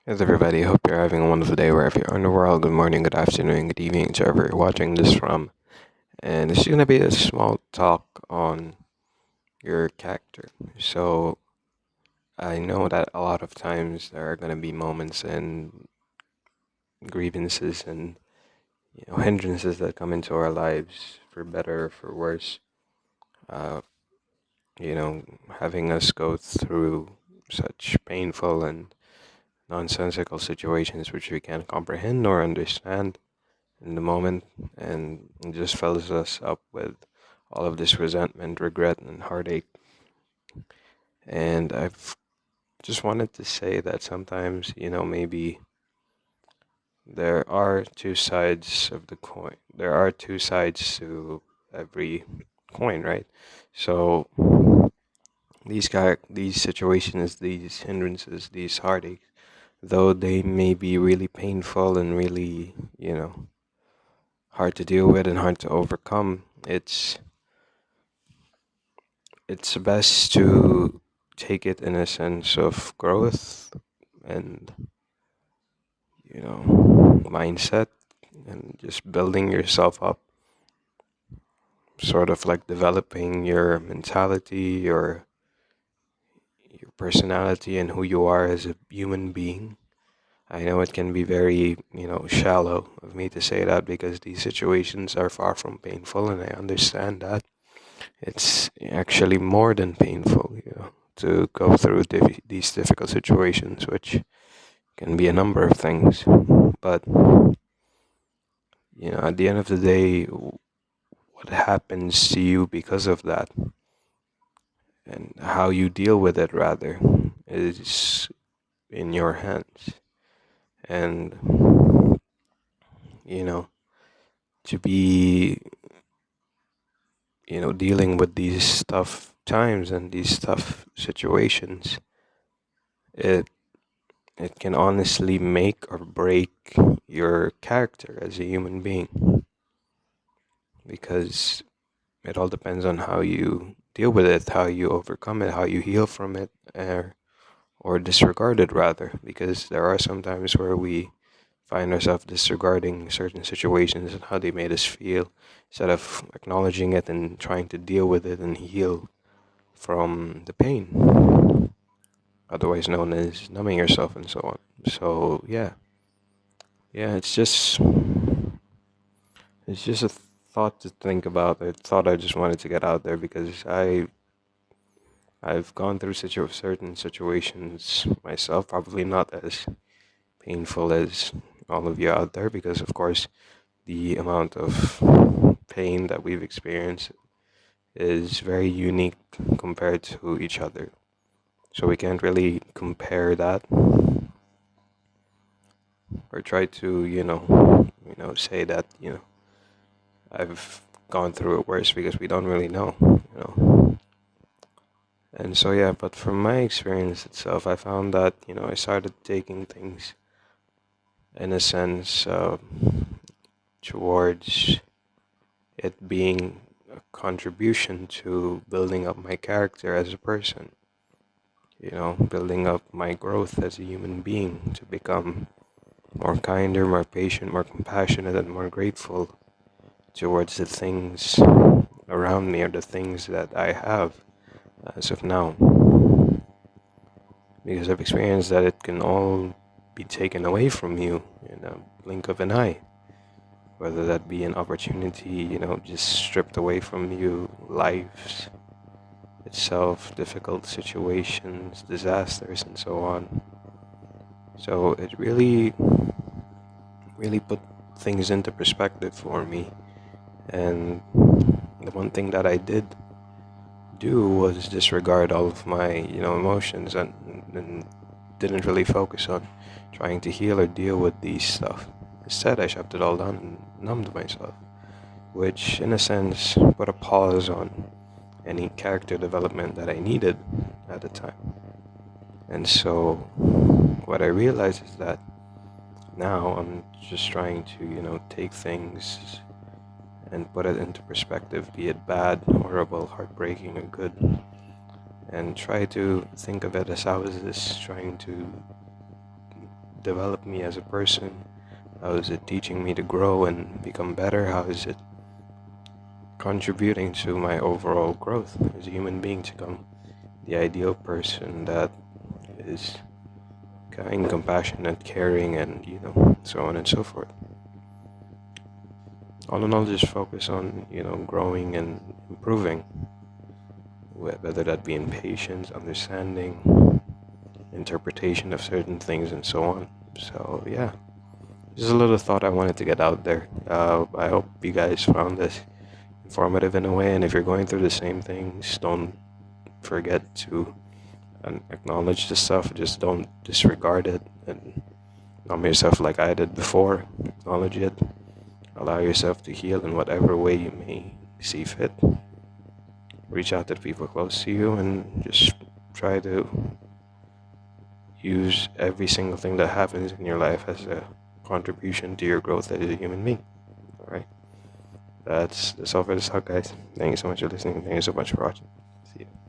Hey everybody, hope you're having a wonderful day wherever you are in the world. Good morning, good afternoon, good evening to wherever you're watching this from. And this is going to be a small talk on your character. So, I know that a lot of times there are going to be moments and grievances and hindrances that come into our lives for better or for worse. Uh, Having us go through such painful and nonsensical situations which we can't comprehend nor understand in the moment, and it just fills us up with all of this resentment, regret, and heartache. And I've just wanted to say that sometimes, maybe there are two sides of the coin. There are two sides to every coin, right? So these situations, these hindrances, these heartaches, though they may be really painful and really, hard to deal with and hard to overcome, it's best to take it in a sense of growth and, mindset, and just building yourself up, sort of like developing your mentality, your personality, and who you are as a human being. I know it can be very, shallow of me to say that because these situations are far from painful, and I understand that. It's actually more than painful, to go through these difficult situations, which can be a number of things. But, at the end of the day, what happens to you because of that and how you deal with it, rather, is in your hands. And, you know, to be, dealing with these tough times and these tough situations, it it can honestly make or break your character as a human being, because it all depends on how you deal with it, how you overcome it, how you heal from it, or disregard it, rather, because there are some times where we find ourselves disregarding certain situations and how they made us feel, instead of acknowledging it and trying to deal with it and heal from the pain, otherwise known as numbing yourself and so on. So yeah, it's just a thought to think about. I thought I just wanted to get out there because I've gone through certain situations myself, probably not as painful as all of you out there, because of course the amount of pain that we've experienced is very unique compared to each other. So we can't really compare that or try to, say that, I've gone through it worse, because we don't really know. And so, yeah, but from my experience itself, I found that, I started taking things in a sense towards it being a contribution to building up my character as a person, building up my growth as a human being to become more kinder, more patient, more compassionate, and more grateful towards the things around me or the things that I have as of now. Because I've experienced that it can all be taken away from you in a blink of an eye. Whether that be an opportunity, just stripped away from you, lives itself, difficult situations, disasters, and so on. So it really, really put things into perspective for me. And the one thing that I did do was disregard all of my, emotions, and didn't really focus on trying to heal or deal with these stuff. Instead, I shoved it all down and numbed myself, which, in a sense, put a pause on any character development that I needed at the time. And so, what I realized is that now I'm just trying to, take things and put it into perspective, be it bad, horrible, heartbreaking, or good, and try to think of it as how is this trying to develop me as a person? How is it teaching me to grow and become better? How is it contributing to my overall growth as a human being to become the ideal person that is kind, compassionate, caring, and so on and so forth. All in all, just focus on growing and improving, whether that be in patience, understanding, interpretation of certain things, and so on. So yeah, just a little thought I wanted to get out there. I hope you guys found this informative in a way, and if you're going through the same things, don't forget to acknowledge the stuff. Just don't disregard it and numb yourself like I did before. Acknowledge it. Allow yourself to heal in whatever way you may see fit. Reach out to the people close to you and just try to use every single thing that happens in your life as a contribution to your growth as a human being. Alright? That's all for this talk, guys. Thank you so much for listening. Thank you so much for watching. See you.